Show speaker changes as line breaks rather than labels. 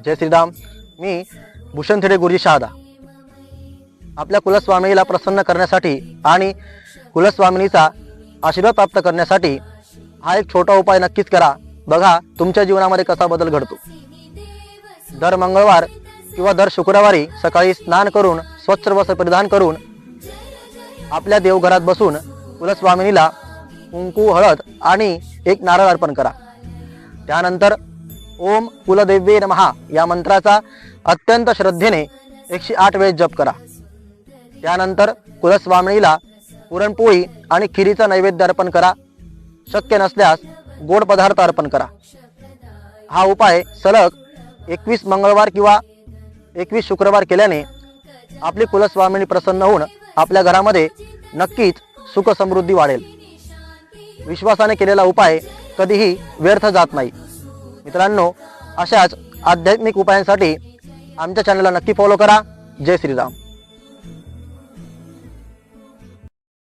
जय श्रीराम. मी भूषण थेडे गुरुजी शहादा. आपल्या कुलस्वामिनीला प्रसन्न करण्यासाठी आणि कुलस्वामिनीचा आशीर्वाद प्राप्त करण्यासाठी हा एक छोटा उपाय नक्कीच करा. बघा तुमच्या जीवनामध्ये कसा बदल घडतो. दर मंगळवार किंवा दर शुक्रवारी सकाळी स्नान करून स्वच्छ वस्त्र परिधान करून आपल्या देवघरात बसून कुलस्वामिनीला कुंकू, हळद आणि एक नारळ अर्पण करा. त्यानंतर ओम कुलदेव्ये नमः या मंत्राचा अत्यंत श्रद्धेने 108 वेळेस जप करा. त्यानंतर कुलस्वामिनीला पुरणपोळी आणि खिरीचा नैवेद्य अर्पण करा. शक्य नसल्यास गोड पदार्थ अर्पण करा. हा उपाय सलग 21 मंगळवार किंवा 21 शुक्रवार केल्याने आपली कुलस्वामिनी प्रसन्न होऊन आपल्या घरामध्ये नक्कीच सुख समृद्धी वाढेल. विश्वासाने केलेला उपाय कधीही व्यर्थ जात नाही. मित्रांनो, अशाच आध्यात्मिक उपायांसाठी आमच्या चॅनलला नक्की फॉलो करा. जय श्रीराम.